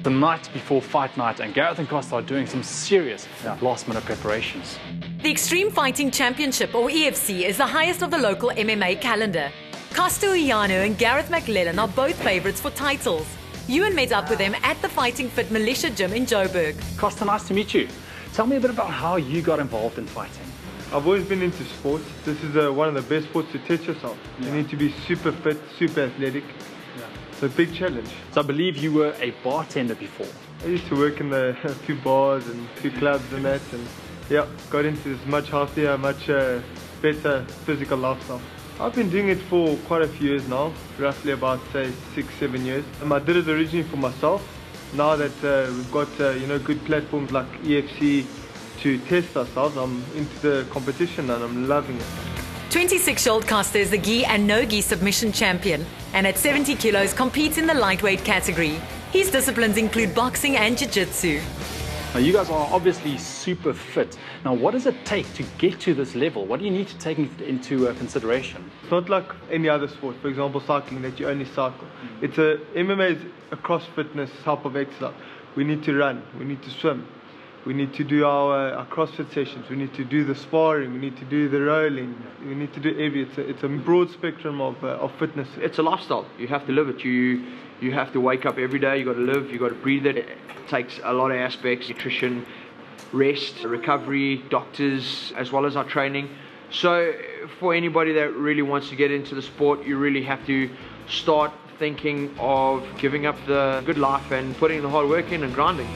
The night before fight night, and Gareth and Costa are doing some serious last-minute preparations. The Extreme Fighting Championship, or EFC, is the highest of the local MMA calendar. Costa, Iaonnou and Gareth Mclellan are both favourites for titles. Ewan met up with them at the Fighting Fit Militia Gym in Joburg. Costa, nice to meet you. Tell me a bit about how you got involved in fighting. I've always been into sports. This is one of the best sports to test yourself. You need to be super fit, super athletic. It's a big challenge. So I believe you were a bartender before. I used to work in a few bars and a few clubs and that, and got into this much healthier, much better physical lifestyle. I've been doing it for quite a few years now, roughly about say 6-7 years. I did it originally for myself. Now that we've got good platforms like EFC to test ourselves, I'm into the competition and I'm loving it. 26-year-old Costa is the gi and no-gi submission champion, and at 70 kilos competes in the lightweight category. His disciplines include boxing and jiu-jitsu. Now, you guys are obviously super fit. Now, what does it take to get to this level? What do you need to take into consideration? It's not like any other sport, for example cycling, that you only cycle. MMA is a cross-fitness type of exercise. We need to run, we need to swim, we need to do our CrossFit sessions, we need to do the sparring, we need to do the rolling, we need to do it's a broad spectrum of fitness. It's a lifestyle, you have to live it. You have to wake up every day, you got to live, you got to breathe it. It takes a lot of aspects: nutrition, rest, recovery, doctors, as well as our training. So for anybody that really wants to get into the sport, you really have to start thinking of giving up the good life and putting the hard work in and grinding.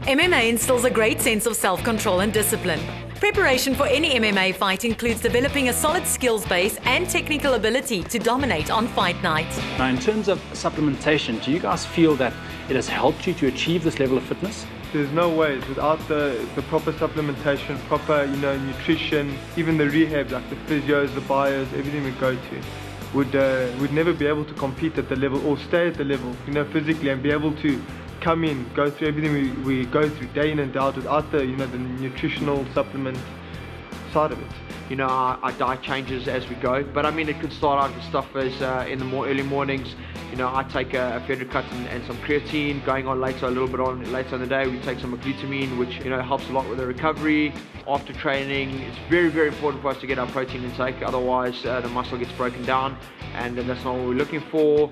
MMA instills a great sense of self-control and discipline. Preparation for any MMA fight includes developing a solid skills base and technical ability to dominate on fight night. Now, in terms of supplementation, do you guys feel that it has helped you to achieve this level of fitness? There's no way without the proper supplementation, proper nutrition, even the rehab, like the physios, the bios, everything we go to, would never be able to compete at the level or stay at the level, physically, and be able to come in, go through everything we go through day in and day out without the the nutritional supplement side of it. Our diet changes as we go, but I mean, it could start out with stuff as in the early mornings. I take a Fedra cut and some creatine. Going on later, a little bit on later in the day, we take some glutamine, which helps a lot with the recovery. After training, it's very, very important for us to get our protein intake. Otherwise, the muscle gets broken down, and that's not what we're looking for.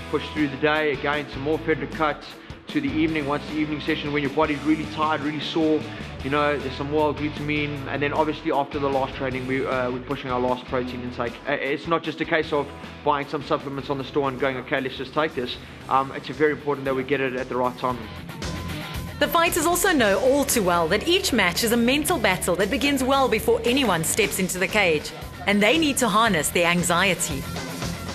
Push through the day again, some more Fedra cuts. To the evening, once the evening session, when your body's really tired, really sore, there's some more glutamine, and then obviously after the last training, we're pushing our last protein intake. It's not just a case of buying some supplements on the store and going, okay, let's just take this. It's very important that we get it at the right time. The fighters also know all too well that each match is a mental battle that begins well before anyone steps into the cage, and they need to harness their anxiety.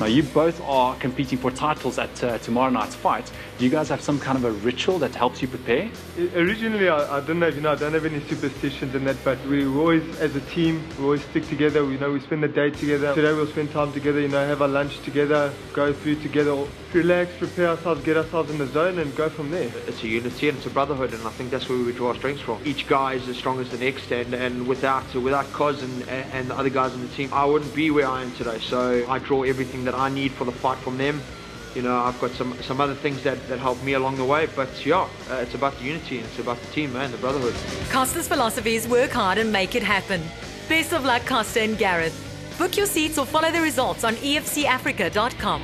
Now, you both are competing for titles at tomorrow night's fight. Do you guys have some kind of a ritual that helps you prepare? Originally, I don't know, I don't have any superstitions in that, but we always, as a team, we always stick together. We spend the day together. Today we'll spend time together, have our lunch together, go through together, relax, prepare ourselves, get ourselves in the zone and go from there. It's a unity and it's a brotherhood, and I think that's where we draw our strengths from. Each guy is as strong as the next, and without Cos and the other guys on the team, I wouldn't be where I am today. So I draw everything that I need for the fight from them. I've got some other things that help me along the way, but it's about the unity, and it's about the team, man, the brotherhood. Costa's philosophy is work hard and make it happen. Best of luck, Costa and Gareth. Book your seats or follow the results on efcafrica.com.